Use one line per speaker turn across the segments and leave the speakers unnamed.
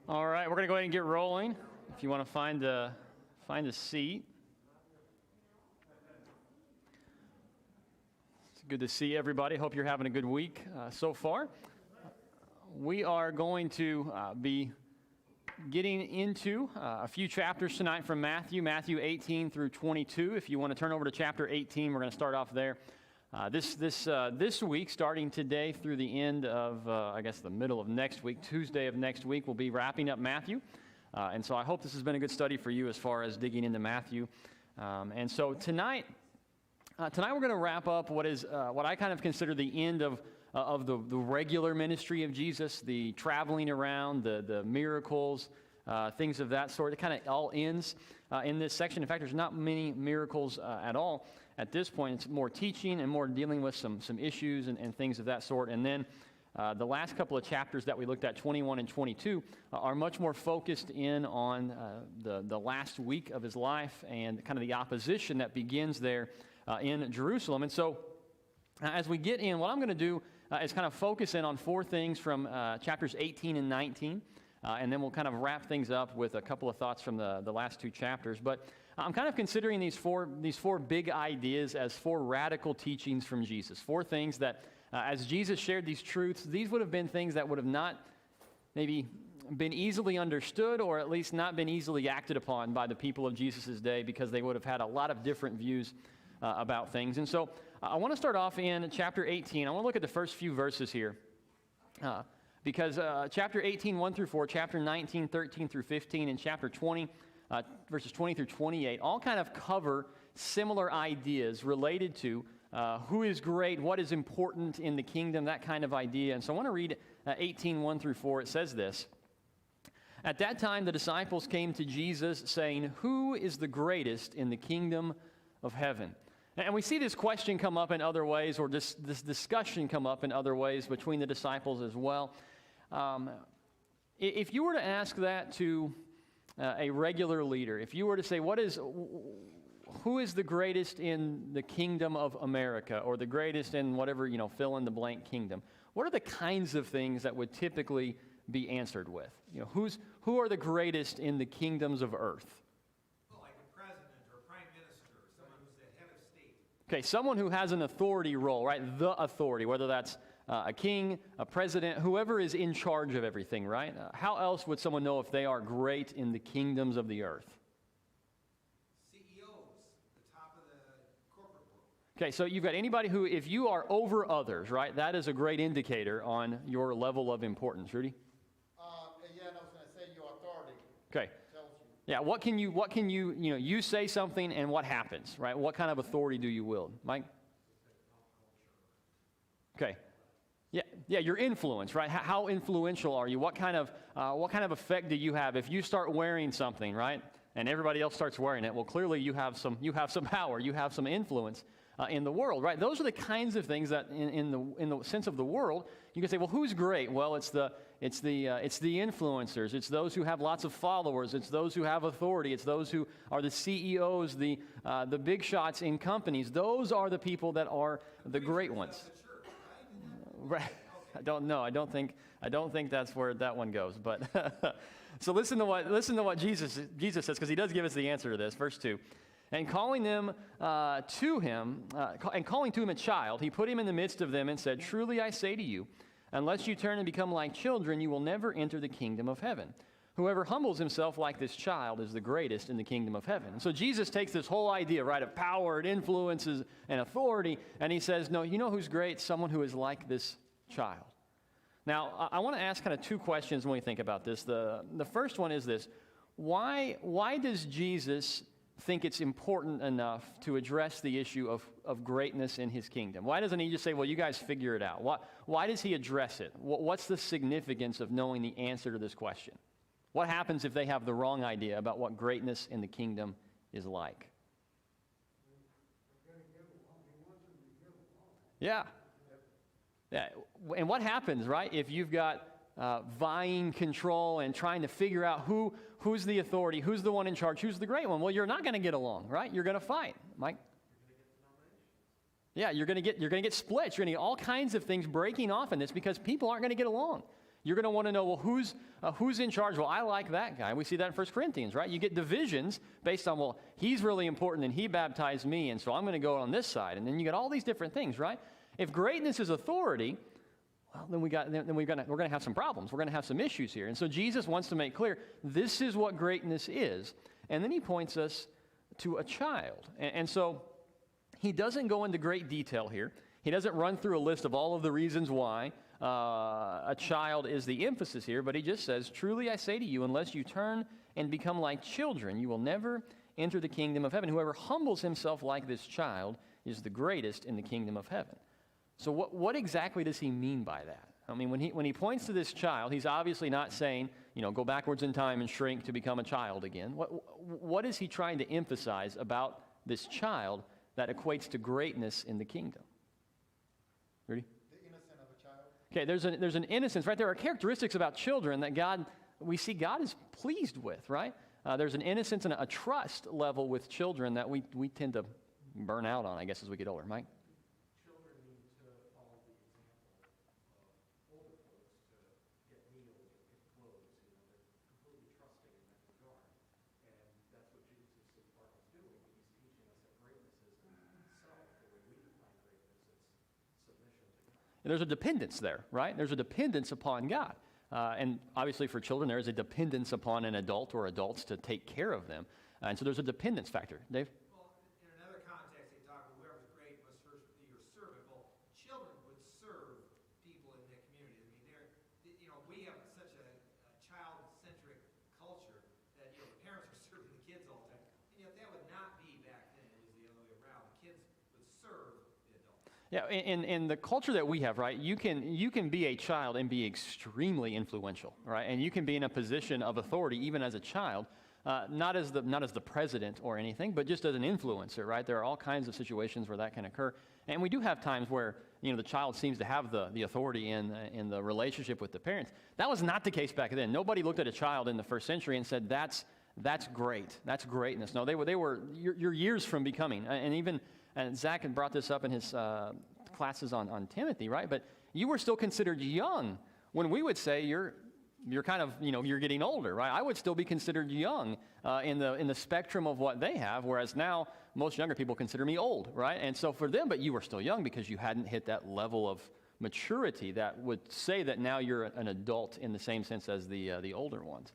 All right, we're going to go ahead and get rolling. If you want to find a seat. It's good to see everybody. Hope you're having a good week so far. We are going to be getting into a few chapters tonight from Matthew 18 through 22. If you want to turn over to chapter 18, we're going to start off there. This week, starting today through the end of, the middle of next week, Tuesday of next week, we'll be wrapping up Matthew. And so I hope this has been a good study for you as far as digging into Matthew. And so tonight we're going to wrap up what I kind of consider the end of the regular ministry of Jesus, the traveling around, the miracles, things of that sort. It kind of all ends in this section. In fact, there's not many miracles at all at this point. It's more teaching and more dealing with some issues and things of that sort. And then the last couple of chapters that we looked at, 21 and 22, are much more focused in on the last week of his life and kind of the opposition that begins there in Jerusalem. And so as we get in, what I'm going to do is kind of focus in on four things from chapters 18 and 19. And then we'll kind of wrap things up with a couple of thoughts from the last two chapters. But I'm kind of considering these four big ideas as four radical teachings from Jesus. Four things that, as Jesus shared these truths, these would have been things that would have not maybe been easily understood, or at least not been easily acted upon by the people of Jesus' day, because they would have had a lot of different views about things. And so I want to start off in chapter 18. I want to look at the first few verses here. Because chapter 18, 1 through 4, chapter 19, 13 through 15, and chapter 20, verses 20 through 28, all kind of cover similar ideas related to who is great, what is important in the kingdom, that kind of idea. And so I want to read 18, 1 through 4. It says this: "At that time the disciples came to Jesus, saying, 'Who is the greatest in the kingdom of heaven?'" And we see this question come up in other ways, or this discussion come up in other ways between the disciples as well. If you were to ask that to a regular leader, if you were to say, who is the greatest in the kingdom of America, or the greatest in whatever, fill in the blank kingdom, what are the kinds of things that would typically be answered with? Who are the greatest in the kingdoms of earth?
Like a president or a prime minister, or someone who's the head of state.
Okay, someone who has an authority role, right? The authority, whether that's a king, a president, whoever is in charge of everything, right? How else would someone know if they are great in the kingdoms of the earth?
CEOs, the top of the corporate world.
Okay, so you've got anybody who, if you are over others, right, that is a great indicator on your level of importance. Rudy?
Yeah, and I was going to say your authority.
Okay.
Tells you.
Yeah, what can you, you say something and what happens, right? What kind of authority do you wield? Mike? Okay. Yeah, your influence, right? How influential are you? What kind of effect do you have if you start wearing something, right? And everybody else starts wearing it. Well, clearly you have some power, you have some influence in the world, right? Those are the kinds of things that, in the sense of the world, you can say, well, who's great? Well, it's the influencers. It's those who have lots of followers. It's those who have authority. It's those who are the CEOs, the big shots in companies. Those are the people that are the great ones. Right. I don't know. I don't think that's where that one goes. But so listen to what Jesus says, because he does give us the answer to this. Verse 2. "And calling to him a child, he put him in the midst of them and said, 'Truly I say to you, unless you turn and become like children, you will never enter the kingdom of heaven. Whoever humbles himself like this child is the greatest in the kingdom of heaven.'" So Jesus takes this whole idea, right, of power and influences and authority, and he says, no, you know who's great? Someone who is like this child. Now, I want to ask kind of two questions when we think about this. The first one is this: why does Jesus think it's important enough to address the issue of greatness in his kingdom? Why doesn't he just say, well, you guys figure it out? Why does he address it? What's the significance of knowing the answer to this question? What happens if they have the wrong idea about what greatness in the kingdom is like? Yeah. And what happens, right, if you've got vying control and trying to figure out who's the authority, who's the one in charge, who's the great one? Well, you're not going to get along, right? You're going to fight. Mike? Yeah, you're going to get splits. You're going to get all kinds of things breaking off in this because people aren't going to get along. You're going to want to know, well, who's in charge? Well, I like that guy. We see that in 1 Corinthians, right? You get divisions based on, well, he's really important and he baptized me, and so I'm going to go on this side. And then you got all these different things, right? If greatness is authority, well, then we're going to have some problems. We're going to have some issues here. And so Jesus wants to make clear, this is what greatness is. And then he points us to a child. And so he doesn't go into great detail here. He doesn't run through a list of all of the reasons why a child is the emphasis here, but he just says, truly I say to you, unless you turn and become like children, you will never enter the kingdom of heaven. Whoever humbles himself like this child is the greatest in the kingdom of heaven. So what exactly does he mean by that? I mean, when he points to this child, he's obviously not saying, go backwards in time and shrink to become a child again. What is he trying to emphasize about this child that equates to greatness in the kingdom? Ready?
The innocence of a child.
Okay, there's an innocence, right? There are characteristics about children that we see God is pleased with, right? There's an innocence and a trust level with children that we tend to burn out on, I guess, as we get older, Mike?
Children need to follow the example of older folks to get meals or get clothes. They're completely trusting in that regard. And that's what Jesus is in part of doing. He's teaching us that greatness is in itself. The way we define greatness, it's submission to God.
And there's a dependence there, right? There's a dependence upon God. And obviously for children, there is a dependence upon an adult or adults to take care of them. And so there's a dependence factor. Dave?
Well, in another context, they talk about whoever's great must first be your servant. Well, children would serve people in the community. I mean, we have such a child-centric culture that, the parents are serving the kids all the time. And yet that would not be back then. It was the other way around. The kids would serve the adults.
Yeah, in the culture that we have, right, you can be a child and be extremely influential, right? And you can be in a position of authority even as a child, not as the president or anything, but just as an influencer, right? There are all kinds of situations where that can occur. And we do have times where, the child seems to have the authority in the relationship with the parents. That was not the case back then. Nobody looked at a child in the first century and said, that's great. That's greatness. No, they were you're years from becoming. And Zach had brought this up in his classes on Timothy, right? But you were still considered young when we would say you're kind of, you're getting older, right? I would still be considered young in the spectrum of what they have, whereas now most younger people consider me old, right? And so for them, but you were still young because you hadn't hit that level of maturity that would say that now you're an adult in the same sense as the older ones.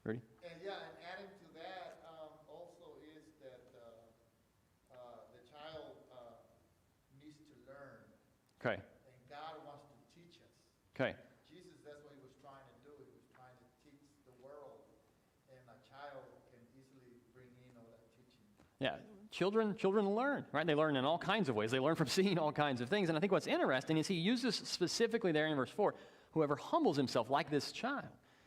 Ready?
And adding to that also is that the child needs to learn.
Okay.
And God wants to teach us.
Okay.
Jesus, that's what he was trying to do. He was trying to teach the world. And a child can easily bring in all that teaching.
Yeah. Children learn, right? They learn in all kinds of ways. They learn from seeing all kinds of things. And I think what's interesting is he uses specifically there in verse 4, whoever humbles himself like this child.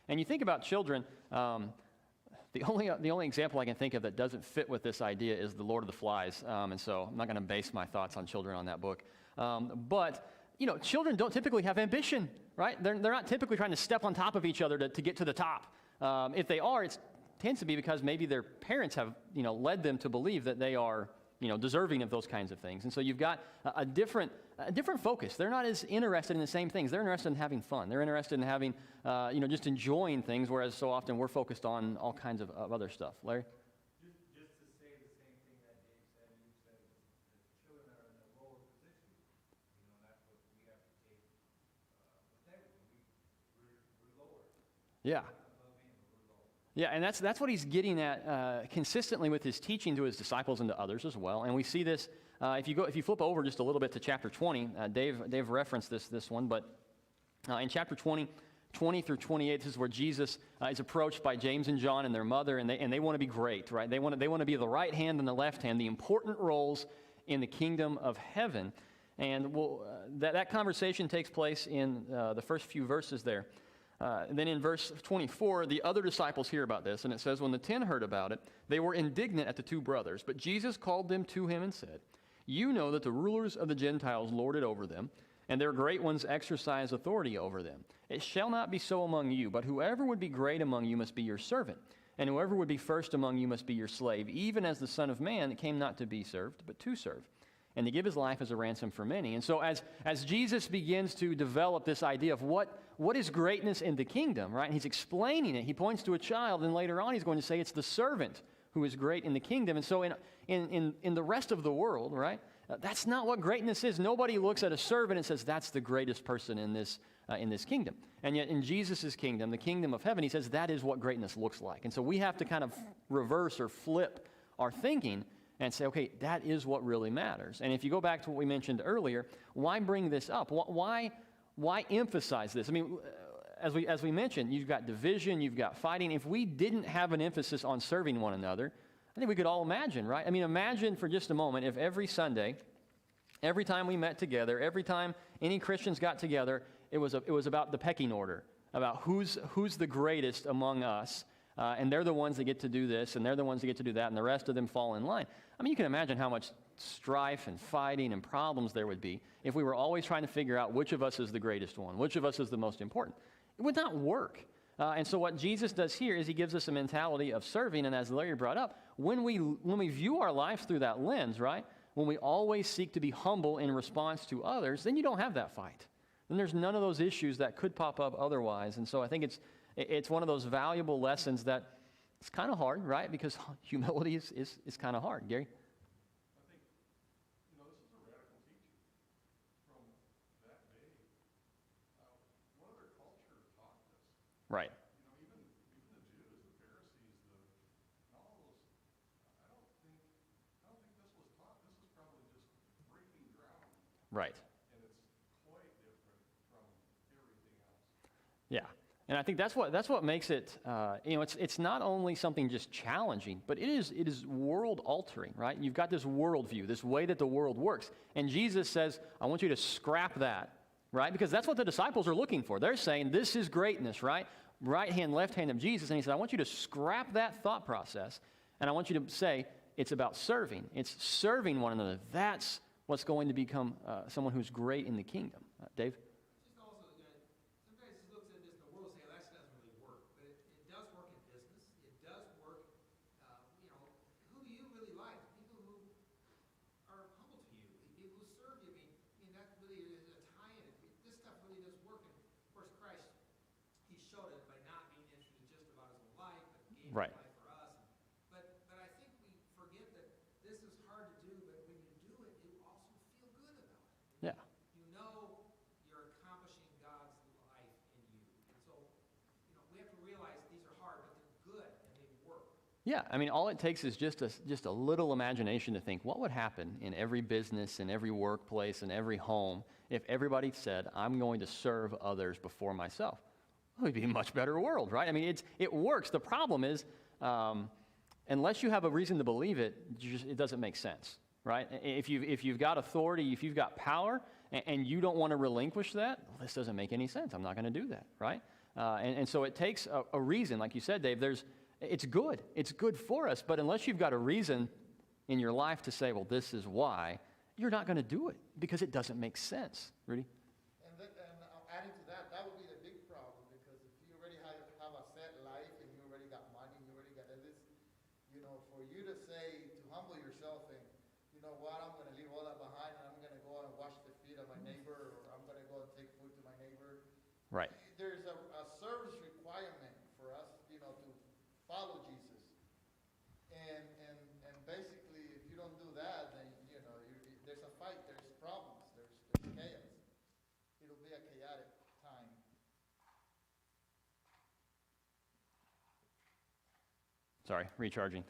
And you think about children, the only example I can think of that doesn't fit with this idea is The Lord of the Flies. And so I'm not going to base my thoughts on children on that book. But children don't typically have ambition, right? They're not typically trying to step on top of each other to get to the top. If they are, it tends to be because maybe their parents have, led them to believe that they are, deserving of those kinds of things. And so you've got a different focus. They're not as interested in the same things. They're interested in having fun. They're interested in having, just enjoying things, whereas so often we're focused on all kinds of other stuff. Larry?
Just to say the same thing that Dave said, you said the children are in a lower position. That's what we have to take with everything. We're lower.
Yeah.
Above him, we're lower.
Yeah, and that's what he's getting at consistently with his teaching to his disciples and to others as well. And we see this if you flip over just a little bit to chapter 20. Dave referenced this one, but in chapter 20 through 28, this is where Jesus is approached by James and John and their mother, and they want to be great, right? They want to be the right hand and the left hand, the important roles in the kingdom of heaven. And that conversation takes place in the first few verses there. Then in verse 24, the other disciples hear about this, and it says, when the 10 heard about it, they were indignant at the two brothers. But Jesus called them to him and said, you know that the rulers of the Gentiles lord it over them, and their great ones exercise authority over them. It shall not be so among you, but whoever would be great among you must be your servant, and whoever would be first among you must be your slave, even as the Son of Man came not to be served, but to serve, and to give his life as a ransom for many. And so as Jesus begins to develop this idea of what is greatness in the kingdom, right? And he's explaining it. He points to a child, and later on he's going to say it's the servant who is great in the kingdom. And so in the rest of the world, right, that's not what greatness is. Nobody looks at a servant and says, that's the greatest person in this kingdom. And yet in Jesus' kingdom, the kingdom of heaven, he says that is what greatness looks like. And so we have to kind of reverse or flip our thinking and say, okay, that is what really matters. And if you go back to what we mentioned earlier, why bring this up? Why emphasize this? I mean, as we mentioned, you've got division, you've got fighting. If we didn't have an emphasis on serving one another, I think we could all imagine, right? I mean, imagine for just a moment if every Sunday, every time we met together, every time any Christians got together, it was about the pecking order, about who's the greatest among us, and they're the ones that get to do this, and they're the ones that get to do that, and the rest of them fall in line. I mean, you can imagine how much strife and fighting and problems there would be if we were always trying to figure out which of us is the greatest one, which of us is the most important. It would not work. And so what Jesus does here is he gives us a mentality of serving, and as Larry brought up, when we view our lives through that lens, right, when we always seek to be humble in response to others, then you don't have that fight. Then there's none of those issues that could pop up otherwise. And so I think it's one of those valuable lessons that it's kind of hard, right, because humility is kind of hard. Gary?
I think, this is a radical teaching from that day. What other culture taught this?
Right.
Even the Jews, the Pharisees, and all those, I don't think this was taught. This is probably just breaking ground.
Right.
And it's quite different from everything else.
Yeah. And I think that's what makes it, it's not only something just challenging, but it is world altering, right? You've got this worldview, this way that the world works. And Jesus says, I want you to scrap that, right? Because that's what the disciples are looking for. They're saying, this is greatness, right? Right hand, left hand of Jesus. And he said, I want you to scrap that thought process. And I want you to say, it's about serving. It's serving one another. That's what's going to become someone who's great in the kingdom. Dave?
Just also, sometimes it looks at this in the world and say, that doesn't really work. But it does work in business. It does work, who do you really like? People who are humble to you. People who serve you. I mean that really is a tie-in. This stuff really does work. And of course, Christ, he showed it by not being interested just about his own life, but gave
Right.
his life for us. But I think we forget that this is hard to do, but when you do it, you also feel good about it.
Yeah.
You know you're accomplishing God's life in you. And so, we have to realize these are hard, but they're good and they work.
Yeah, I mean, all it takes is just a little imagination to think, what would happen in every business, in every workplace, in every home, if everybody said, I'm going to serve others before myself? Well, it would be a much better world, right? I mean, it works. The problem is, unless you have a reason to believe it, it doesn't make sense, right? If you've got authority, if you've got power, and you don't want to relinquish that, well, this doesn't make any sense. I'm not going to do that, right? And so it takes a reason, like you said, Dave. It's good. It's good for us, but unless you've got a reason in your life to say, well, this is why, you're not going to do it because it doesn't make sense. Rudy?
And adding to that, that would be the big problem, because if you already have a set life and you already got money, you already got this, for you to say, to humble yourself and, you know what, I'm going to leave all that behind and I'm going to go and wash the feet of my neighbor, or I'm going to go and take food to my neighbor.
Right.
There's a service requirement for us, to follow Jesus. And basically, if you don't do that, then, there's a fight, there's problems, there's chaos. It'll be a chaotic time.
Sorry, recharging.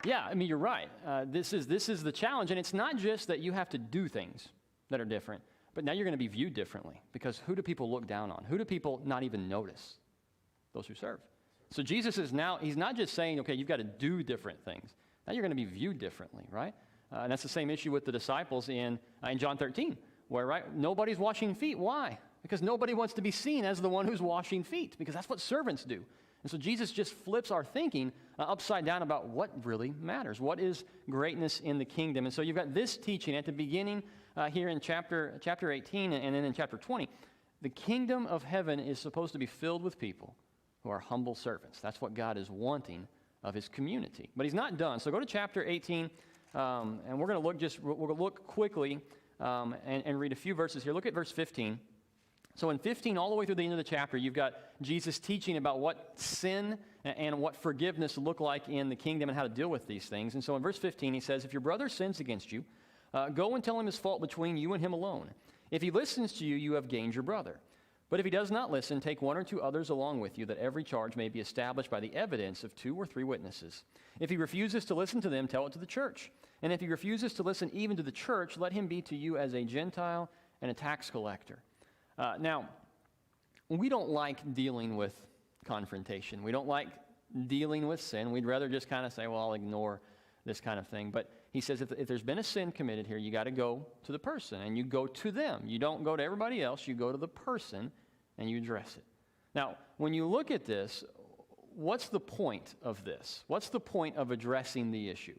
Yeah, I mean, you're right. This is the challenge, and it's not just that you have to do things that are different, but now you're going to be viewed differently, because who do people look down on? Who do people not even notice? Those who serve. So Jesus he's not just saying, okay, you've got to do different things. Now you're going to be viewed differently, right? And that's the same issue with the disciples in John 13, where, right, nobody's washing feet. Why? Because nobody wants to be seen as the one who's washing feet, because that's what servants do. And so Jesus just flips our thinking upside down about what really matters. What is greatness in the kingdom? And so you've got this teaching at the beginning here in chapter 18 and then in chapter 20. The kingdom of heaven is supposed to be filled with people who are humble servants. That's what God is wanting of his community. But he's not done. So go to chapter 18, And we're going to look quickly and read a few verses here. Look at verse 15. So in 15, all the way through the end of the chapter, you've got Jesus teaching about what sin and what forgiveness look like in the kingdom and how to deal with these things. And so in verse 15, he says, if your brother sins against you, go and tell him his fault between you and him alone. If he listens to you, you have gained your brother. But if he does not listen, take one or two others along with you, that every charge may be established by the evidence of 2 or 3 witnesses. If he refuses to listen to them, tell it to the church. And if he refuses to listen even to the church, let him be to you as a Gentile and a tax collector. Now, we don't like dealing with confrontation. We don't like dealing with sin. We'd rather just kind of say, well, I'll ignore this kind of thing. But he says if there's been a sin committed here, you got to go to the person, and you go to them. You don't go to everybody else. You go to the person, and you address it. Now, when you look at this, what's the point of this? What's the point of addressing the issue?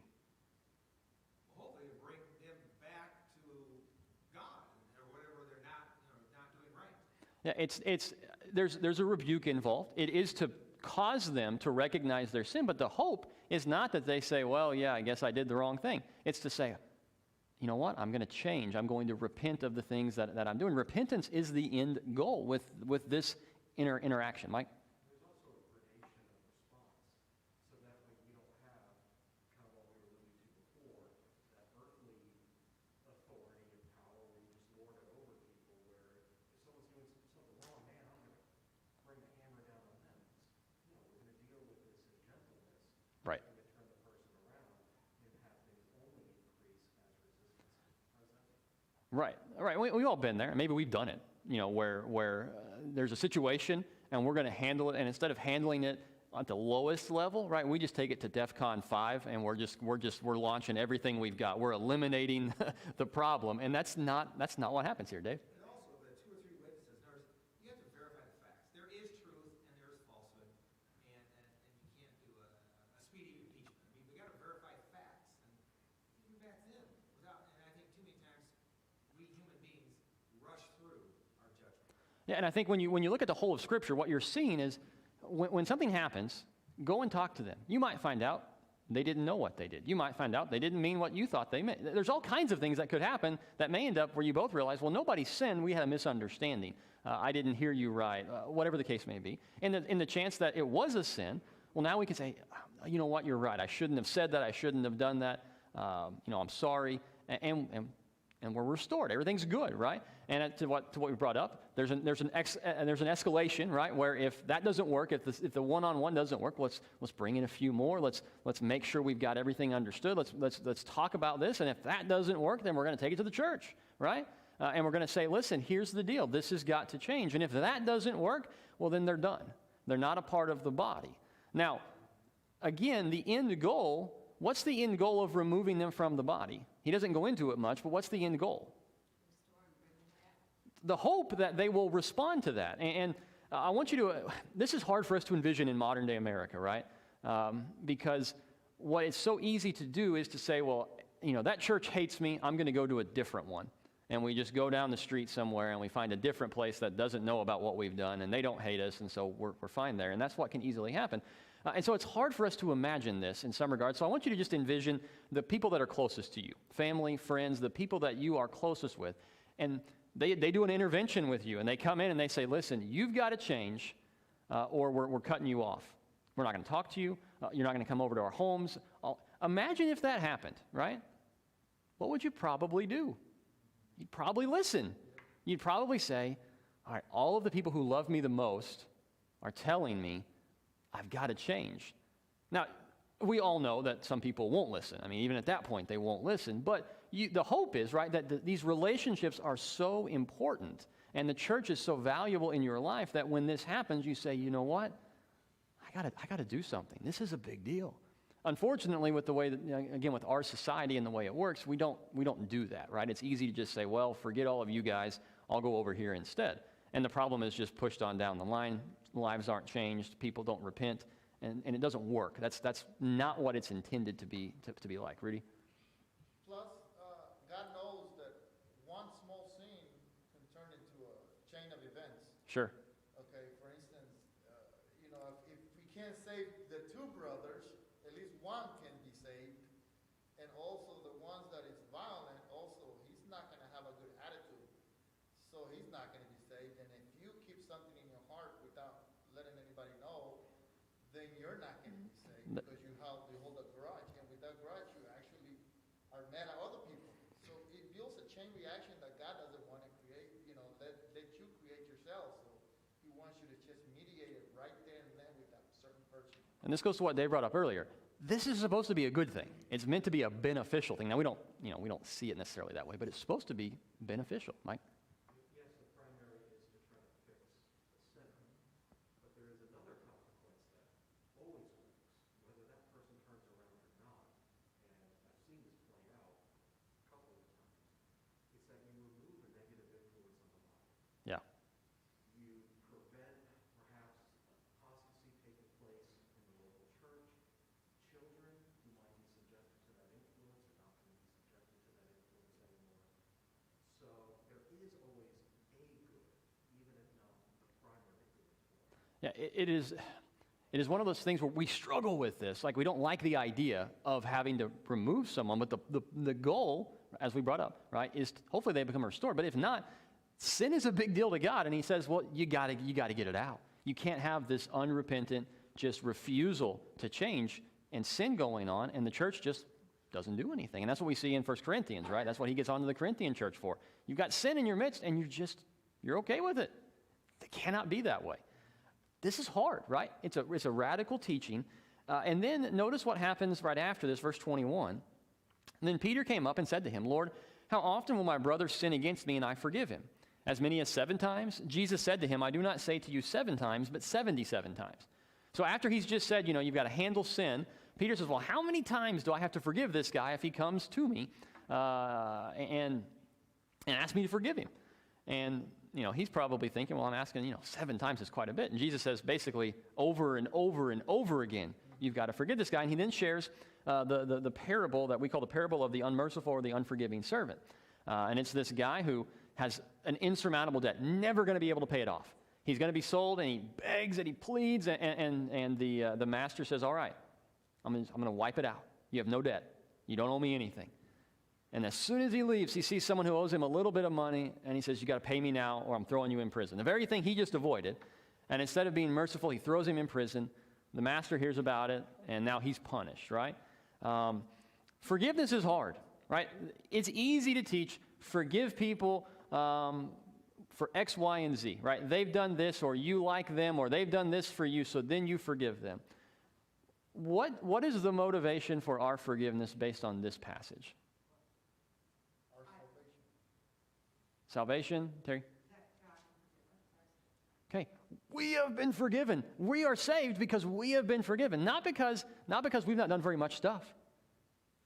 Hopefully to bring them back to God or whatever they're not doing right.
Yeah, there's a rebuke involved. It is to cause them to recognize their sin, but the hope is not that they say, well, yeah, I guess I did the wrong thing. It's to say, you know what, I'm going to change. I'm going to repent of the things that I'm doing. Repentance is the end goal with this interaction. Mike?
There's also a gradation of response, so that way we don't have kind of what we were alluding to before, that earthly authority and power where you just lord it over people, where if someone's doing something wrong, man, I'm going to bring the hammer down on them. No, we're going to deal with this in gentleness.
Right.
We're going to turn the person around and have things only increase as resistance. How does that sound?
Right. We've all been there. Maybe we've done it, where there's a situation and we're going to handle it, and instead of handling it at the lowest level, right, we just take it to DEFCON 5 and we're launching everything we've got. We're eliminating the problem, and that's not what happens here, Dave.
And also the 2 or 3 witnesses, you have to verify the facts. There is truth and there is falsehood, and you can't do a speedy impeachment. I mean, we got to verify facts, and even back then, and I think too many times we human beings rush through our judgment.
Yeah, and I think when you look at the whole of Scripture, what you're seeing is when something happens, go and talk to them. You might find out they didn't know what they did. You might find out they didn't mean what you thought they meant. There's all kinds of things that could happen that may end up where you both realize, well, nobody sinned. We had a misunderstanding. I didn't hear you right, whatever the case may be. And in the chance that it was a sin, well, now we can say, you know what, you're right. I shouldn't have said that. I shouldn't have done that. I'm sorry. And we're restored. Everything's good, right? And to what we brought up, there's an escalation, right? Where if that doesn't work, if the one-on-one doesn't work, let's bring in a few more. Let's make sure we've got everything understood. Let's talk about this. And if that doesn't work, then we're going to take it to the church, right? And we're going to say, listen, here's the deal. This has got to change. And if that doesn't work, well, then they're done. They're not a part of the body. Now, again, the end goal. What's the end goal of removing them from the body? He doesn't go into it much, but what's the end goal? The hope that they will respond to that. And I want you to, this is hard for us to envision in modern day America, right? Because what it's so easy to do is to say, well, that church hates me, I'm going to go to a different one. And we just go down the street somewhere and we find a different place that doesn't know about what we've done, and they don't hate us, and so we're fine there. And that's what can easily happen. And so it's hard for us to imagine this in some regards. So I want you to just envision the people that are closest to you, family, friends, the people that you are closest with. And they do an intervention with you, and they come in and they say, listen, you've got to change or we're cutting you off. We're not going to talk to you. You're not going to come over to our homes. Imagine if that happened, right? What would you probably do? You'd probably listen. You'd probably say, all right, all of the people who love me the most are telling me I've got to change. Now, we all know that some people won't listen. I mean, even at that point, they won't listen. But the hope is, right, that these relationships are so important and the church is so valuable in your life that when this happens, you say, you know what? I got to do something. This is a big deal. Unfortunately, with the way that, again, with our society and the way it works, we don't do that, right? It's easy to just say, well, forget all of you guys. I'll go over here instead. And the problem is just pushed on down the line. Lives aren't changed. People don't repent. And it doesn't work. That's not what it's intended to be like. Rudy?
Plus, God knows that one small sin can turn into a chain of events.
Sure.
Okay, for instance, if we can't save the 2 brothers, at least one can be saved. And also the you're not going to be saved because you hold a grudge, and with that grudge, you actually are mad at other people. So it builds a chain reaction that God doesn't want to create, let you create yourself. So he wants you to just mediate it right there and then with that certain person.
And this goes to what Dave brought up earlier. This is supposed to be a good thing. It's meant to be a beneficial thing. Now, we don't see it necessarily that way, but it's supposed to be beneficial. Mike?
Yes, the primary is to try to fix the sin, but there is another consequence that always works, whether that person turns around or not. And I've seen this play out a couple of times. It's that you remove a negative influence on the body.
Yeah.
You prevent perhaps apostasy taking place in the local church. Children who might be subjected to that influence are not going to be subjected to that influence anymore. So there is always a good, even if not the primary good for it.
Yeah, it is one of those things where we struggle with this. Like, we don't like the idea of having to remove someone, but the goal, as we brought up, right, is hopefully they become restored. But if not, sin is a big deal to God, and he says, well, you got to get it out. You can't have this unrepentant just refusal to change and sin going on, and the church just doesn't do anything. And that's what we see in 1 Corinthians, right? That's what he gets onto the Corinthian church for. You've got sin in your midst, and you're okay with it. It cannot be that way. This is hard, right? It's a radical teaching. And then notice what happens right after this, verse 21. And then Peter came up and said to him, Lord, how often will my brother sin against me and I forgive him? As many as 7 times? Jesus said to him, I do not say to you 7 times, but 77 times. So after he's just said, you've got to handle sin, Peter says, well, how many times do I have to forgive this guy if he comes to me and asks me to forgive him? And, he's probably thinking, well, I'm asking, 7 times is quite a bit. And Jesus says basically over and over and over again, you've got to forgive this guy. And he then shares the parable that we call the parable of the unmerciful or the unforgiving servant. And it's this guy who has an insurmountable debt, never going to be able to pay it off. He's going to be sold, and he begs and he pleads, and the master says, all right, I'm going to wipe it out. You have no debt. You don't owe me anything. And as soon as he leaves, he sees someone who owes him a little bit of money, and he says, you got to pay me now or I'm throwing you in prison. The very thing he just avoided. And instead of being merciful, he throws him in prison. The master hears about it, and now he's punished, right? Forgiveness is hard, right? It's easy to teach, forgive people for X, Y, and Z, right? They've done this, or you like them, or they've done this for you, so then you forgive them. What is the motivation for our forgiveness based on this passage?
Our salvation.
Salvation, Terry? Okay, we have been forgiven. We are saved because we have been forgiven. Not because we've not done very much stuff.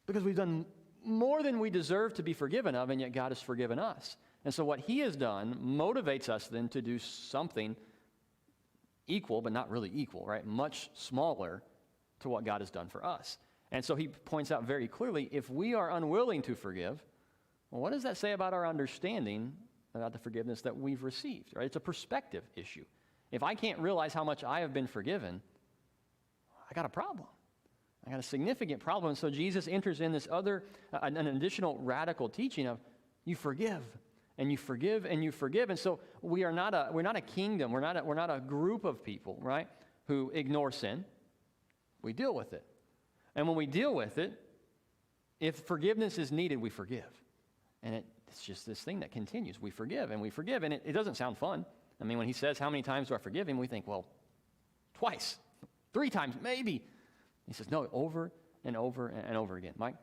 Because we've done more than we deserve to be forgiven of, and yet God has forgiven us. And so what he has done motivates us then to do something equal, but not really equal, right? Much smaller to what God has done for us. And so he points out very clearly, if we are unwilling to forgive, well, what does that say about our understanding about the forgiveness that we've received, right? It's a perspective issue. If I can't realize how much I have been forgiven, I got a problem. I got a significant problem. And so Jesus enters in this an additional radical teaching of you forgive. And you forgive, and you forgive. And so we're not a kingdom. We're not a group of people, right, who ignore sin. We deal with it. And when we deal with it, if forgiveness is needed, we forgive. And it's just this thing that continues. We forgive, and we forgive. And it doesn't sound fun. I mean, when he says, how many times do I forgive him? We think, well, twice, 3 times, maybe. He says, no, over and over and over again. Mike?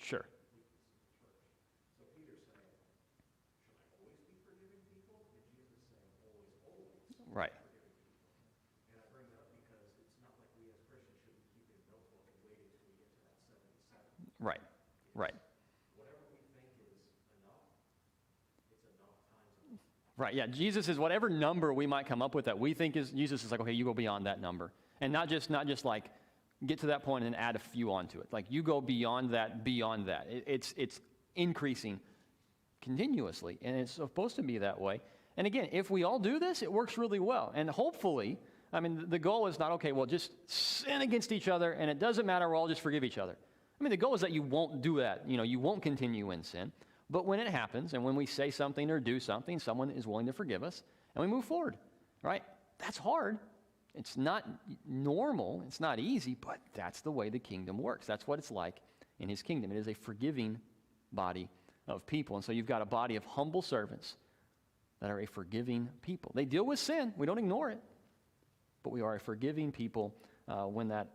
Sure.
So Peter's saying, should I always be forgiving people? And Jesus is saying, always
right.
forgiving people. And I bring that up because it's not like we as Christians should be keeping a notebook and waiting till we get to that 77.
Right. Right.
Whatever we think is enough, it's enough times enough.
Right, yeah. Jesus is whatever number we might come up with that we think is, Jesus is like, okay, you go beyond that number. And not just like, get to that point and add a few onto it. Like, you go beyond that. It's increasing continuously, and it's supposed to be that way. And again, if we all do this, it works really well. And hopefully, I mean, the goal is not, okay, well, just sin against each other, and it doesn't matter, we'll all just forgive each other. I mean, the goal is that you won't do that. You won't continue in sin. But when it happens, and when we say something or do something, someone is willing to forgive us, and we move forward, right? That's hard. It's not normal. It's not easy, but that's the way the kingdom works. That's what it's like in his kingdom. It is a forgiving body of people. And so you've got a body of humble servants that are a forgiving people. They deal with sin. We don't ignore it. But we are a forgiving people when that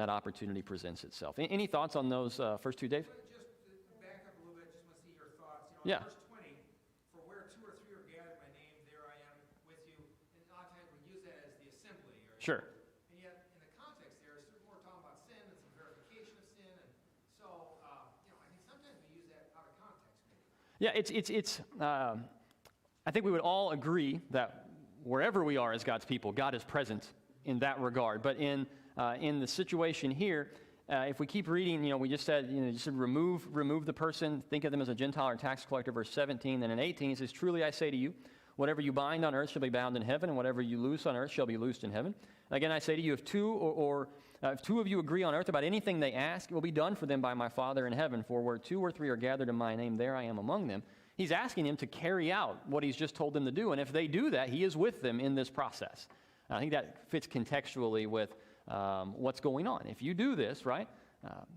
opportunity presents itself. Any thoughts on those first two, Dave?
Just to back up a little bit, just want to see your thoughts.
Yeah.
Verse 20, for where two or three are gathered in my name, there I am with you. And a lot of times we use that as the assembly.
Sure.
And yet, in the context there, we're talking about sin and some verification of sin. And so, I think sometimes we use that out of context maybe.
Yeah, I think we would all agree that wherever we are as God's people, God is present in that regard. But in the situation here, if we keep reading, we just said, remove the person, think of them as a Gentile or tax collector, verse 17. Then in 18, it says, truly I say to you, whatever you bind on earth shall be bound in heaven, and whatever you loose on earth shall be loosed in heaven. Again, I say to you, if two of you agree on earth about anything they ask, it will be done for them by my Father in heaven. For where two or three are gathered in my name, there I am among them. He's asking them to carry out what he's just told them to do. And if they do that, he is with them in this process. I think that fits contextually with what's going on. If you do this, right,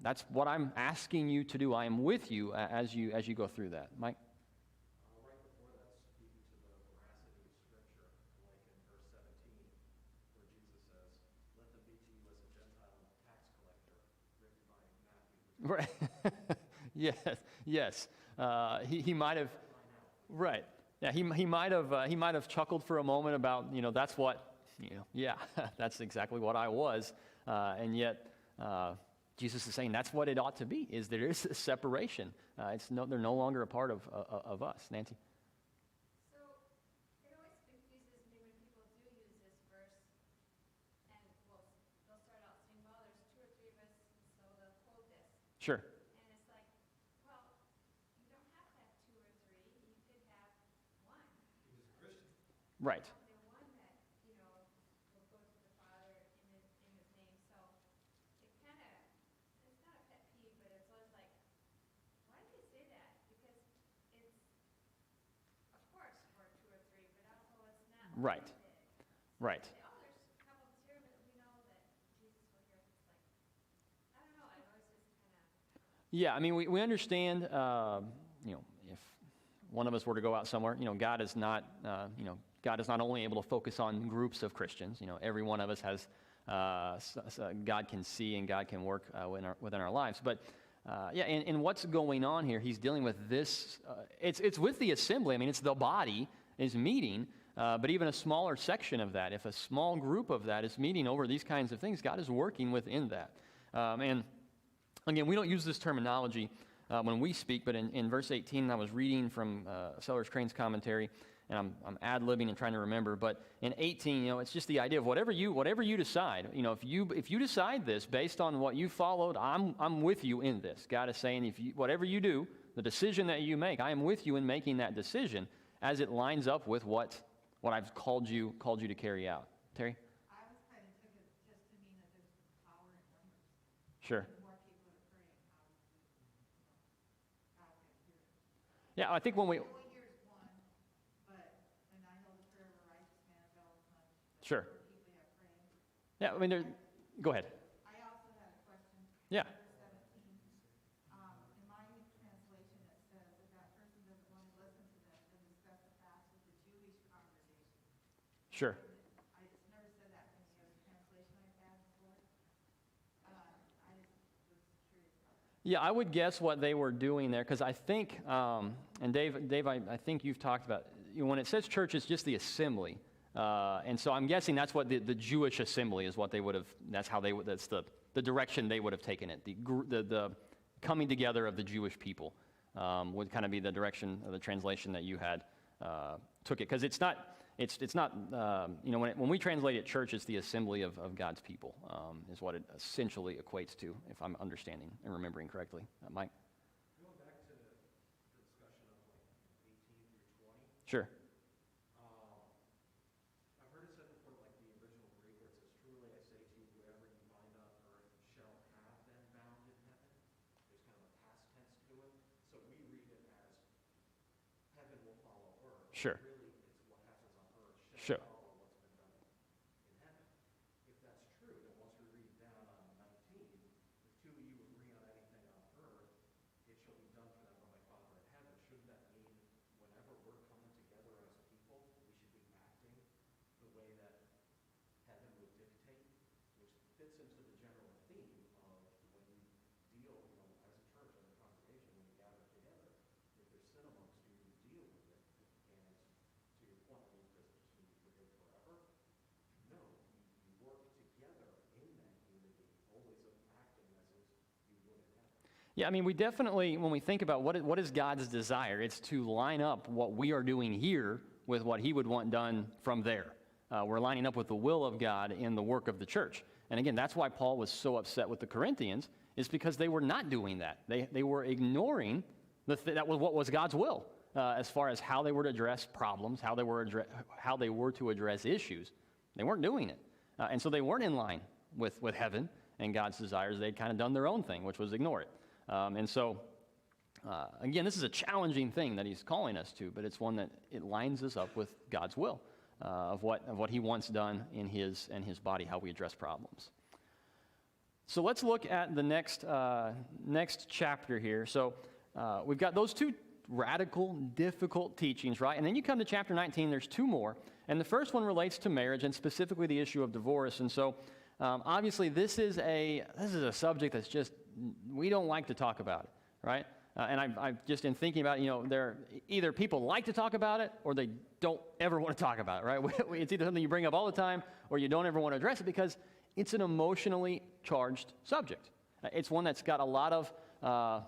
that's what I'm asking you to do. I am with you as you go through that. Mike?
Right before that, speaking to the veracity of Scripture, like in verse 17, where Jesus says, let them be to you as a Gentile and a tax collector, written by Matthew.
Right. Yes. He might have, right. Yeah, he might have chuckled for a moment about, that's what, yeah, that's exactly what I was. And yet, Jesus is saying that's what it ought to be, is there is a separation. They're no longer a part of us. Nancy?
So it always confuses me when people do use this verse, and they'll start out saying, well, there's two or three of us, so they'll quote this.
Sure.
And it's like, well, you don't have to have two or three. You could have one.
He was a Christian.
Right.
The one that, will go to the Father in his name. So it kind of, it's not a pet peeve, but it's always like, why do they say that? Because it's, of course, we're two or three, but also it's not
Right.
limited.
Right.
Say, oh, there's a couple of us here, but we know that Jesus was here. It's like, I don't know. I always just kind of.
Yeah, I mean, we understand, if one of us were to go out somewhere, God is not, God is not only able to focus on groups of Christians. Every one of us has, God can see and God can work within our lives. But, and what's going on here, he's dealing with this, it's with the assembly. I mean, it's the body is meeting, but even a smaller section of that, if a small group of that is meeting over these kinds of things, God is working within that. And again, we don't use this terminology when we speak, but in verse 18, I was reading from Sellers Crane's commentary, and I'm ad-libbing and trying to remember, but in 18, it's just the idea of whatever you decide. If you decide this based on what you followed, I'm with you in this. God is saying, whatever you do, the decision that you make, I am with you in making that decision as it lines up with what I've called you to carry out. Terry?
I always kind of took it just to mean that there's power in numbers.
Sure.
The more people that are praying, God can hear it.
Yeah, I think when we...
He only hears one, and I know the prayer of a righteous man availeth much. But
Sure.
the more people you have praying.
Yeah, I mean, go ahead.
I also had a question.
Yeah.
Verse 17. In my translation, it says, if that person doesn't want to listen to them, then discuss the past with the Jewish congregation.
Sure.
It's never said that in any other translation I've had before. I just was curious about that.
Yeah, I would guess what they were doing there, because I think, and Dave, I think you've talked about, when it says church, it's just the assembly. And so I'm guessing that's what the Jewish assembly is what they would have, that's the direction they would have taken it. The coming together of the Jewish people would kind of be the direction of the translation that you had took it. Because it's not, when we translate it church, it's the assembly of God's people is what it essentially equates to, if I'm understanding and remembering correctly. Mike?
Going back to the discussion of like 18 through 20,
Sure.
I've heard it said before, like the original Greek, where it
Sure.
Really, it's what happens on earth.
Sure.
Follow what's been done in heaven. If that's true, then once we read down on 19, if two of you agree on anything on earth, it shall be done for them by my Father in heaven. Shouldn't that mean whenever we're coming together as a people, we should be acting the way that heaven would dictate, which fits into the general theme of when you deal, as a church, as a congregation, when you gather together, if there's sin amongst you, you deal with it. And to your point, does it just mean you forgive forever? No, you work together in that unity, always acting as if you would in heaven.
Yeah, I mean, we definitely, when we think about what is God's desire, it's to line up what we are doing here with what he would want done from there. We're lining up with the will of God in the work of the church. And again, that's why Paul was so upset with the Corinthians, is because they were not doing that. They were ignoring that was what was God's will as far as how they were to address problems, how they were to address issues. They weren't doing it. And so they weren't in line with heaven and God's desires. They'd kind of done their own thing, which was ignore it. And so, again, this is a challenging thing that he's calling us to, but it's one that it lines us up with God's will of what he wants done in his body, how we address problems. So let's look at the next chapter here. So we've got those two radical, difficult teachings, right? And then you come to chapter 19, there's two more. And the first one relates to marriage and specifically the issue of divorce. And so obviously this is a subject that's just, we don't like to talk about it, right? And I've just in thinking about it, there either people like to talk about it or they don't ever want to talk about it, right? It's either something you bring up all the time or you don't ever want to address it because it's an emotionally charged subject. It's one that's got a lot of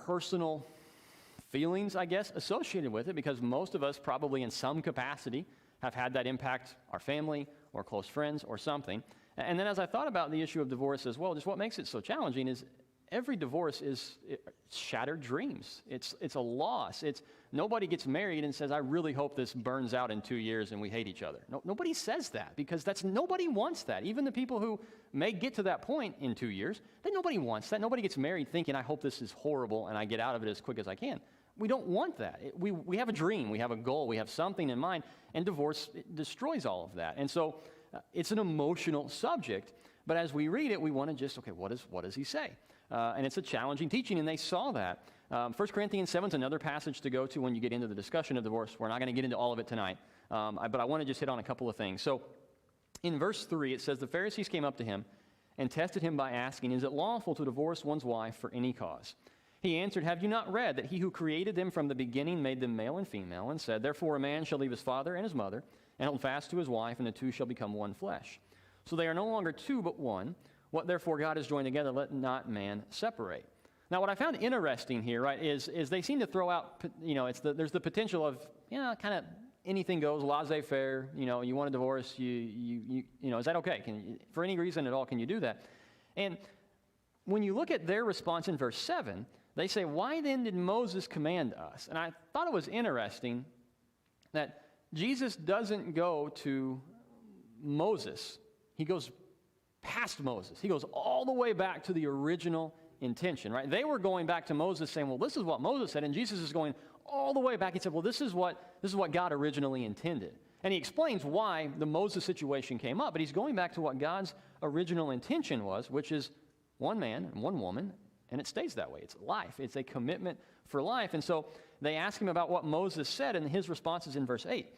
personal feelings, I guess, associated with it because most of us probably in some capacity have had that impact our family or close friends or something. And then as I thought about the issue of divorce as well, just what makes it so challenging is every divorce is shattered dreams. It's a loss. Nobody gets married and says, I really hope this burns out in 2 years and we hate each other. No, nobody says that because nobody wants that. Even the people who may get to that point in 2 years, nobody wants that. Nobody gets married thinking, I hope this is horrible and I get out of it as quick as I can. We don't want that. We have a dream. We have a goal. We have something in mind. And divorce destroys all of that. And so it's an emotional subject. But as we read it, we want to just, okay, what does he say? And it's a challenging teaching, and they saw that. 1 Corinthians 7 is another passage to go to when you get into the discussion of divorce. We're not going to get into all of it tonight, but I want to just hit on a couple of things. So in verse 3, it says, the Pharisees came up to him and tested him by asking, is it lawful to divorce one's wife for any cause? He answered, have you not read that he who created them from the beginning made them male and female, and said, therefore a man shall leave his father and his mother, and hold fast to his wife, and the two shall become one flesh. So they are no longer two but one. What therefore God has joined together, let not man separate. Now, what I found interesting here, right, is they seem to throw out, there's the potential of, kind of anything goes, laissez-faire. You want a divorce, is that okay? For any reason at all, can you do that? And when you look at their response in verse 7, they say, why then did Moses command us? And I thought it was interesting that Jesus doesn't go to Moses. He goes past Moses. He goes all the way back to the original intention, right? They were going back to Moses saying, well, this is what Moses said, and Jesus is going all the way back. He said, well, this is what God originally intended. And he explains why the Moses situation came up, but he's going back to what God's original intention was, which is one man and one woman, and it stays that way. It's life. It's a commitment for life. And so they ask him about what Moses said, and his response is in verse 8.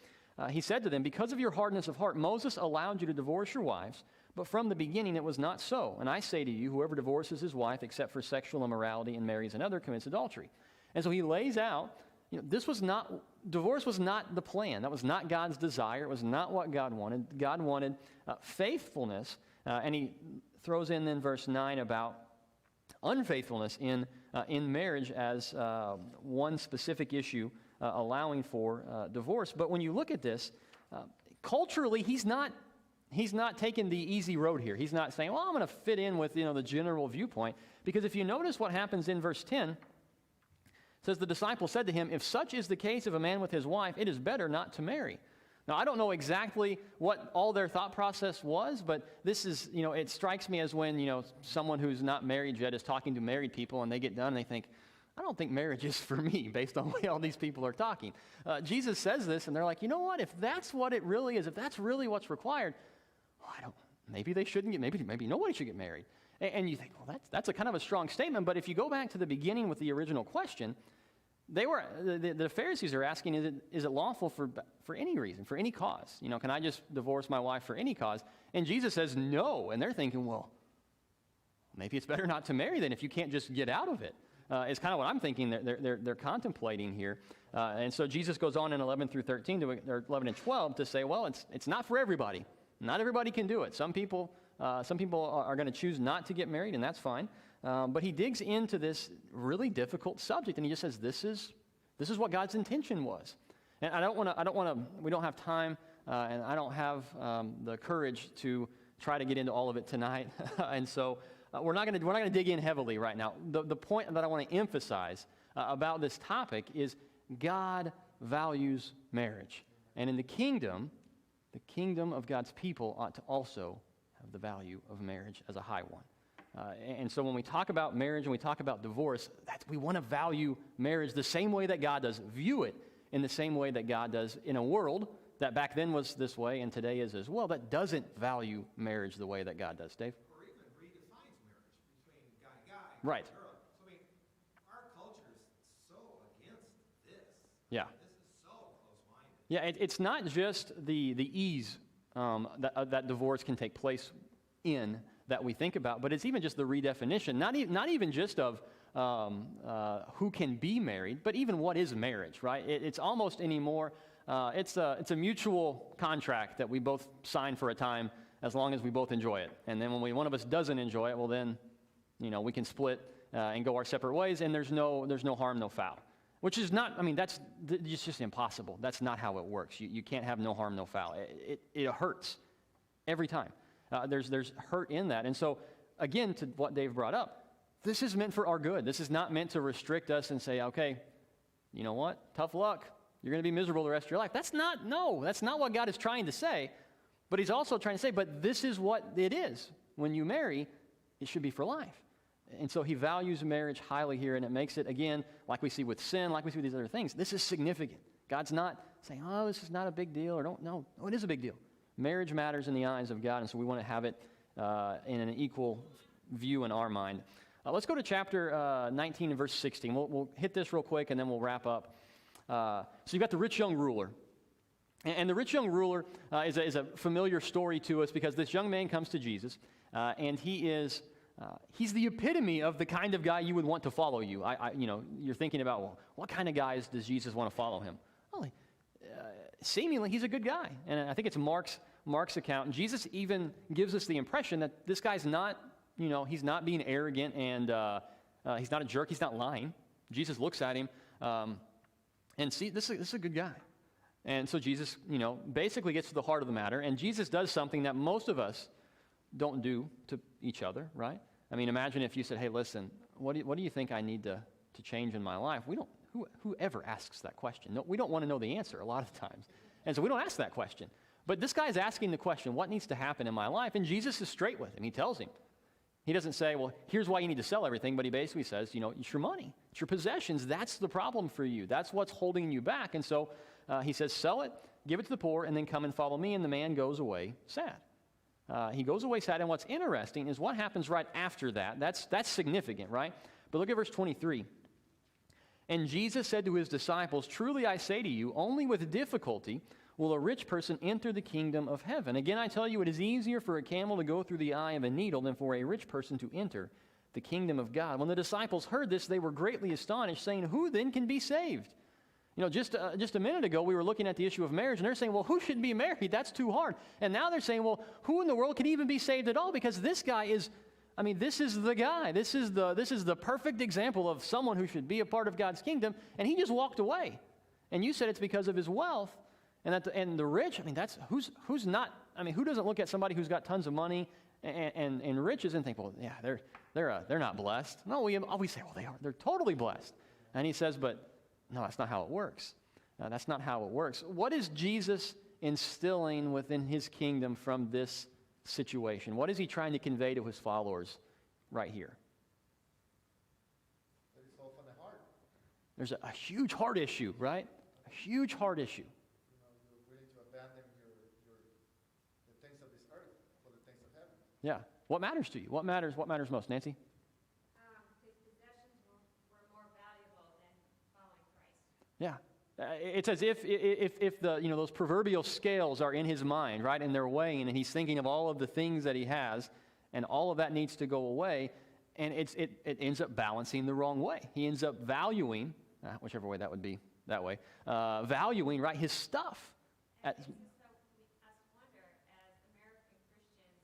He said to them, because of your hardness of heart, Moses allowed you to divorce your wives, but from the beginning it was not so. And I say to you, whoever divorces his wife except for sexual immorality and marries another commits adultery. And so he lays out, divorce was not the plan. That was not God's desire. It was not what God wanted. God wanted faithfulness. And he throws in then verse 9 about unfaithfulness in marriage as one specific issue allowing for divorce. But when you look at this, culturally, he's not taking the easy road here. He's not saying, well, I'm going to fit in with the general viewpoint. Because if you notice what happens in verse 10, it says, the disciple said to him, if such is the case of a man with his wife, it is better not to marry. Now, I don't know exactly what all their thought process was, but this is, it strikes me as when, someone who's not married yet is talking to married people and they get done and they think, I don't think marriage is for me based on the way all these people are talking. Jesus says this, and they're like, you know what? If that's what it really is, if that's really what's required, well, maybe they shouldn't get, maybe nobody should get married. And you think, well, that's a kind of a strong statement. But if you go back to the beginning with the original question, the Pharisees are asking, is it lawful for any reason, for any cause? You know, can I just divorce my wife for any cause? And Jesus says no. And they're thinking, well, maybe it's better not to marry then if you can't just get out of it. It's kind of what I'm thinking they're contemplating here. And so Jesus goes on in 11 through 13, or 11 and 12 to say, well, it's not for everybody. Not everybody can do it. Some people are going to choose not to get married, and that's fine. But he digs into this really difficult subject, and he just says, this is what God's intention was. And we don't have time, and I don't have the courage to try to get into all of it tonight. And so we're not going to dig in heavily right now. The point that I want to emphasize about this topic is God values marriage. And in the kingdom of God's people ought to also have the value of marriage as a high one. And so when we talk about marriage and we talk about divorce, we want to value marriage the same way that God does, view it in the same way that God does in a world that back then was this way and today is as well, that doesn't value marriage the way that God does. Dave?
Or even redefines marriage between guy and guy,
Right.
girl. So, I mean, our culture is so against this.
Yeah.
This is so close-minded.
Yeah, it's not just the ease that divorce can take place in that we think about, but it's even just the redefinition, not even just of who can be married, but even what is marriage, right? It's almost anymore, it's a mutual contract that we both sign for a time as long as we both enjoy it. And then when one of us doesn't enjoy it, well then, we can split and go our separate ways, and there's no harm, no foul. Which is not, it's just impossible. That's not how it works. You can't have no harm, no foul. It hurts every time. There's hurt in that. And so, again, to what Dave brought up, this is meant for our good. This is not meant to restrict us and say, okay, you know what? Tough luck. You're going to be miserable the rest of your life. That's not what God is trying to say. But he's also trying to say, but this is what it is. When you marry, it should be for life. And so he values marriage highly here, and it makes it, again, like we see with sin, like we see with these other things, this is significant. God's not saying, oh, this is not a big deal, or no, it is a big deal. Marriage matters in the eyes of God, and so we want to have it in an equal view in our mind. Let's go to chapter 19 and verse 16. We'll hit this real quick, and then we'll wrap up. So you've got the rich young ruler. And the rich young ruler is a familiar story to us because this young man comes to Jesus, and he's the epitome of the kind of guy you would want to follow you. You're thinking about, well, what kind of guys does Jesus want to follow him? Well, seemingly, he's a good guy. And I think it's Mark's account. And Jesus even gives us the impression that this guy's not, he's not being arrogant and he's not a jerk. He's not lying. Jesus looks at him and see, this is a good guy. And so Jesus, basically gets to the heart of the matter. And Jesus does something that most of us don't do to each other, right? Imagine if you said, hey, listen, what do you think I need to change in my life? Whoever asks that question? No, we don't want to know the answer a lot of times. And so we don't ask that question. But this guy's asking the question, what needs to happen in my life? And Jesus is straight with him. He tells him. He doesn't say, well, here's why you need to sell everything, but he basically says, it's your money. It's your possessions. That's the problem for you. That's what's holding you back. And so he says, sell it, give it to the poor, and then come and follow me. And the man goes away sad. He goes away sad, and what's interesting is what happens right after that. That's significant, right? But look at verse 23. And Jesus said to his disciples, truly I say to you, only with difficulty will a rich person enter the kingdom of heaven. Again, I tell you, it is easier for a camel to go through the eye of a needle than for a rich person to enter the kingdom of God. When the disciples heard this, they were greatly astonished, saying, who then can be saved? Just a minute ago, we were looking at the issue of marriage, and they're saying, well, who should be married? That's too hard. And now they're saying, well, who in the world can even be saved at all? Because this guy is, this is the guy. This is the perfect example of someone who should be a part of God's kingdom, and he just walked away. And you said it's because of his wealth, and the rich, that's, who's not, who doesn't look at somebody who's got tons of money and riches and think, well, yeah, they're not blessed. No, we say, well, they're totally blessed. And he says, but no, that's not how it works. That's not how it works. What is Jesus instilling within his kingdom from this situation? What is he trying to convey to his followers right here?
That it's all from the heart.
There's a huge heart issue, right? A huge heart issue.
You're willing to abandon the things of this earth for the things of heaven.
Yeah. What matters to you? What matters most, Nancy?
His possessions were more valuable than following Christ.
Yeah. It's as if the those proverbial scales are in his mind, right, and they're weighing, and he's thinking of all of the things that he has, and all of that needs to go away, and it ends up balancing the wrong way. He ends up valuing, whichever way that would be, that way, valuing, right, his stuff.
And it makes us wonder, as American Christians,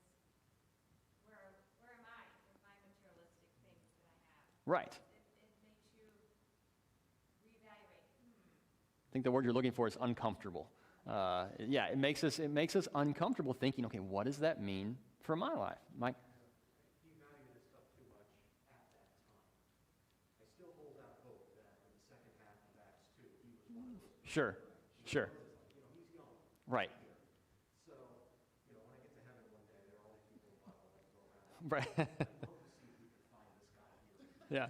where am I with my materialistic things that I have?
Right.
It makes you reevaluate.
I think the word you're looking for is uncomfortable. Yeah, it makes us uncomfortable thinking, okay, what does that mean for my life? Mike?
He valued his stuff too much at that time. I still hold out hope that in the second half of Acts 2, he was one of those people.
Sure.
He's young.
Right.
So, when I get to heaven one day, there are all these people in the Bible that go around.
Right.
I'd love to see if we could find this guy here.
Yeah.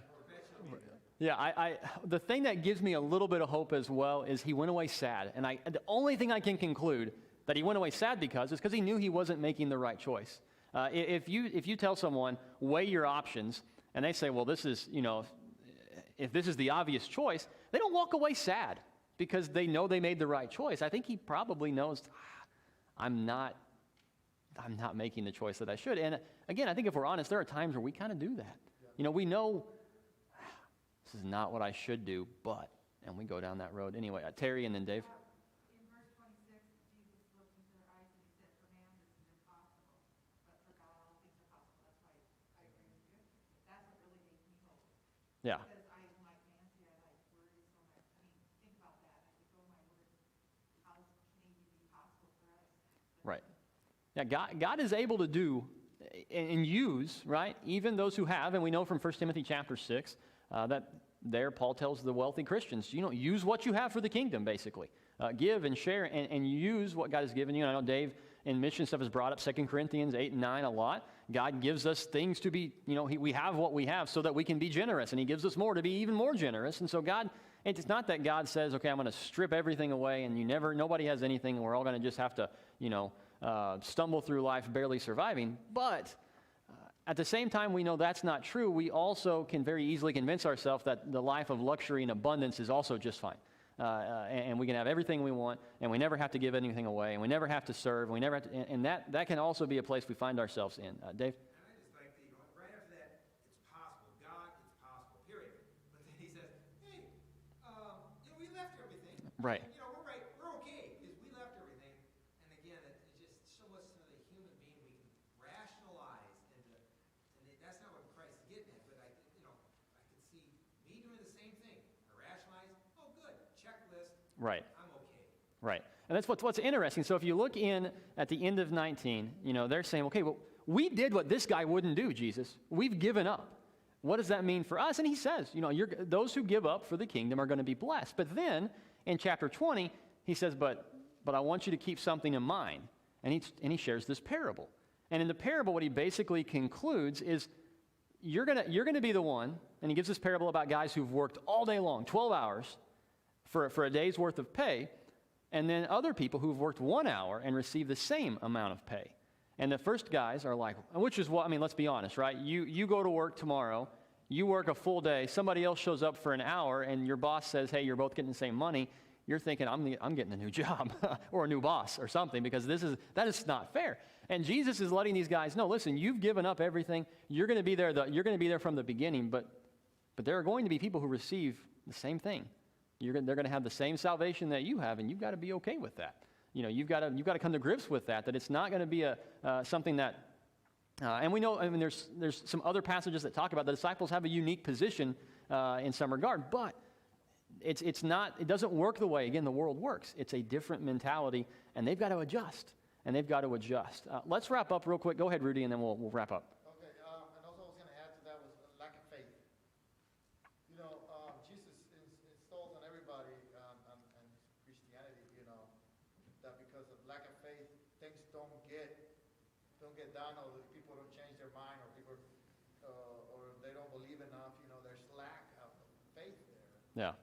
Yeah, the thing that gives me a little bit of hope as well is he went away sad. And the only thing I can conclude that he went away sad because is because he knew he wasn't making the right choice. If you tell someone, weigh your options, and they say, well, this is, if this is the obvious choice, they don't walk away sad because they know they made the right choice. I think he probably knows, I'm not making the choice that I should. And again, I think if we're honest, there are times where we kind of do that. We know this is not what I should do, and we go down that road anyway. Terry and then Dave.
In verse 26, Jesus looked into their eyes and he said, for man this is impossible, but for God all things are possible. That's why I agree with you. That's what really makes me hope.
Yeah.
Because like Nancy, I worry so much. Think about that. I think, oh my word, how can it even be possible for us?
Right. Yeah, God is able to do and use, right, even those who have, and we know from 1 Timothy chapter 6, that there Paul tells the wealthy Christians, use what you have for the kingdom, basically. Give and share and use what God has given you. And I know Dave in mission stuff has brought up 2 Corinthians 8 and 9 a lot. God gives us things to be, we have what we have so that we can be generous, and he gives us more to be even more generous. And so it's not that God says, okay, I'm going to strip everything away and nobody has anything and we're all going to just have to, stumble through life barely surviving. But at the same time, we know that's not true. We also can very easily convince ourselves that the life of luxury and abundance is also just fine. And we can have everything we want, and we never have to give anything away, and we never have to serve, and we never have to, and that can also be a place we find ourselves in. Dave?
And I just like that, right after that, it's possible. God, it's possible, period. But then he says, hey, we left everything.
Right.
We're okay, because we left everything. And again, it's just so much of the human being we can rationalize, and that's not what Christ is getting at. But I could see me doing the same thing. I rationalize, oh good, checklist,
Right.
I'm okay.
Right. And that's what's interesting. So if you look in at the end of 19, they're saying, okay, well, we did what this guy wouldn't do, Jesus. We've given up. What does that mean for us? And he says, those who give up for the kingdom are going to be blessed. But then in chapter 20, he says, but I want you to keep something in mind. And he shares this parable. And in the parable, what he basically concludes is you're going to be the one, and he gives this parable about guys who've worked all day long, 12 hours, for a day's worth of pay, and then other people who've worked 1 hour and receive the same amount of pay. And the first guys are like, which is what, let's be honest, right? You go to work tomorrow, you work a full day, somebody else shows up for an hour, and your boss says, hey, you're both getting the same money. You're thinking, I'm getting a new job or a new boss or something, because that is not fair. And Jesus is letting these guys know, listen, you've given up everything. You're going to be there. You're going to be there from the beginning, but there are going to be people who receive the same thing. They're going to have the same salvation that you have, and you've got to be okay with that. You've got to come to grips with that it's not going to be something that, and we know, there's some other passages that talk about the disciples have a unique position in some regard, but it doesn't work the way, again, the world works. It's a different mentality, and they've got to adjust, Let's wrap up real quick. Go ahead, Rudy, and then we'll wrap up.
Okay, and also I was going to add to that was lack of faith. Jesus installs on everybody and Christianity, that because of lack of faith, things don't get done, or people don't change their mind, or people, or they don't believe enough. There's lack of faith there.
Yeah.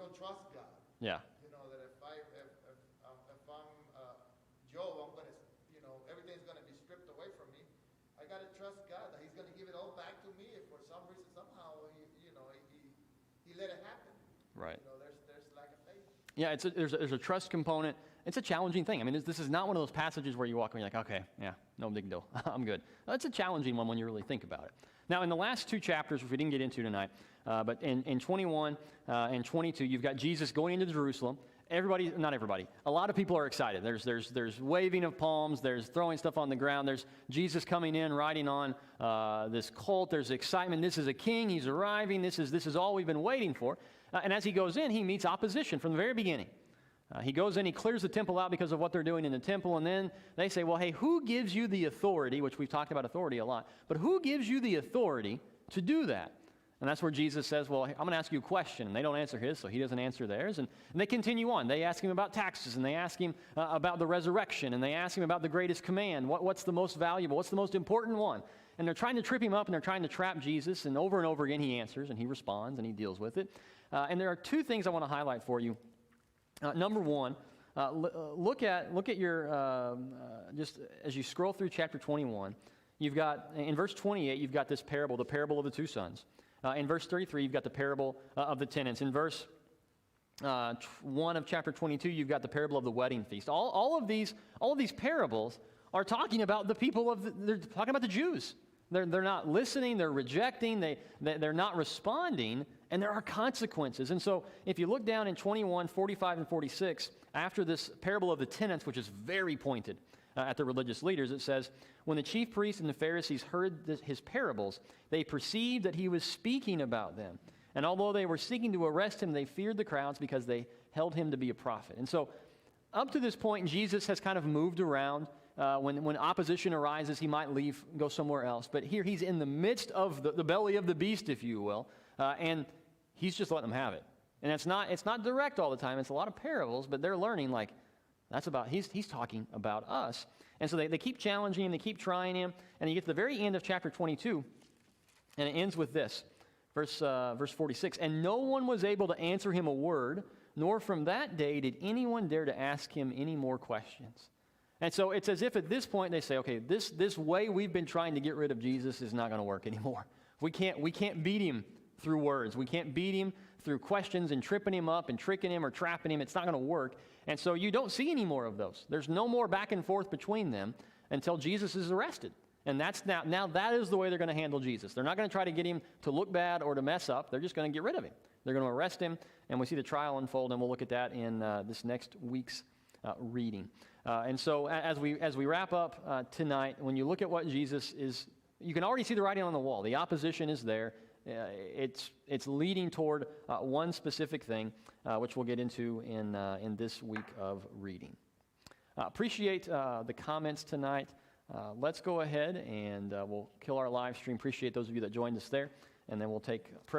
don't trust God.
Yeah.
You know, that if I'm Job, I'm gonna, everything's gonna be stripped away from me. I gotta trust God that He's gonna give it all back to me if for some reason, somehow, He let it happen.
Right.
There's lack of faith.
Yeah, there's a trust component. It's a challenging thing. I mean, this is not one of those passages where you walk away and you're like, okay, yeah, no big deal. I'm good. It's a challenging one when you really think about it. Now, in the last two chapters, which we didn't get into tonight, but in 21 and 22, you've got Jesus going into Jerusalem. Not everybody, a lot of people are excited. There's waving of palms. There's throwing stuff on the ground. There's Jesus coming in, riding on this colt. There's excitement. This is a king. He's arriving. This is all we've been waiting for. And as he goes in, he meets opposition from the very beginning. He goes in, he clears the temple out because of what they're doing in the temple, and then they say, well, hey, who gives you the authority, which we've talked about authority a lot, but who gives you the authority to do that? And that's where Jesus says, well, I'm going to ask you a question, and they don't answer his, so he doesn't answer theirs, and they continue on. They ask him about taxes, and they ask him about the resurrection, and they ask him about the greatest command. What's the most valuable? What's the most important one? And they're trying to trip him up, and they're trying to trap Jesus, and over again he answers, and he responds, and he deals with it. And there are two things I want to highlight for you. Number one, look at your, just as you scroll through chapter 21, you've got, in verse 28, you've got this parable, the parable of the two sons. In verse 33, you've got the parable of the tenants. In verse 1 of chapter 22, you've got the parable of the wedding feast. All of these parables are talking about the people they're talking about the Jews. They're not listening, they're rejecting, they're not responding, and there are consequences. And so if you look down in 21, 45, and 46, after this parable of the tenants, which is very pointed at the religious leaders, it says, when the chief priests and the Pharisees heard his parables, they perceived that he was speaking about them. And although they were seeking to arrest him, they feared the crowds because they held him to be a prophet. And so up to this point, Jesus has kind of moved around. When opposition arises, he might leave, go somewhere else. But here he's in the midst of the belly of the beast, if you will, and he's just letting them have it. And it's not direct all the time. It's a lot of parables, but they're learning like he's talking about us. And so they keep challenging him, they keep trying him, and you get to the very end of chapter 22, and it ends with this, verse 46. And no one was able to answer him a word, nor from that day did anyone dare to ask him any more questions. And so it's as if at this point they say, okay, this way we've been trying to get rid of Jesus is not going to work anymore. We can't beat him through words. We can't beat him through questions and tripping him up and tricking him or trapping him. It's not going to work. And so you don't see any more of those. There's no more back and forth between them until Jesus is arrested. And that's now that is the way they're going to handle Jesus. They're not going to try to get him to look bad or to mess up. They're just going to get rid of him. They're going to arrest him, and we see the trial unfold, and we'll look at that in this next week's reading. And so as we wrap up tonight, when you look at what Jesus is, you can already see the writing on the wall. The opposition is there. It's leading toward one specific thing, which we'll get into in this week of reading. Appreciate the comments tonight. Let's go ahead and we'll kill our live stream. Appreciate those of you that joined us there, and then we'll take prayer.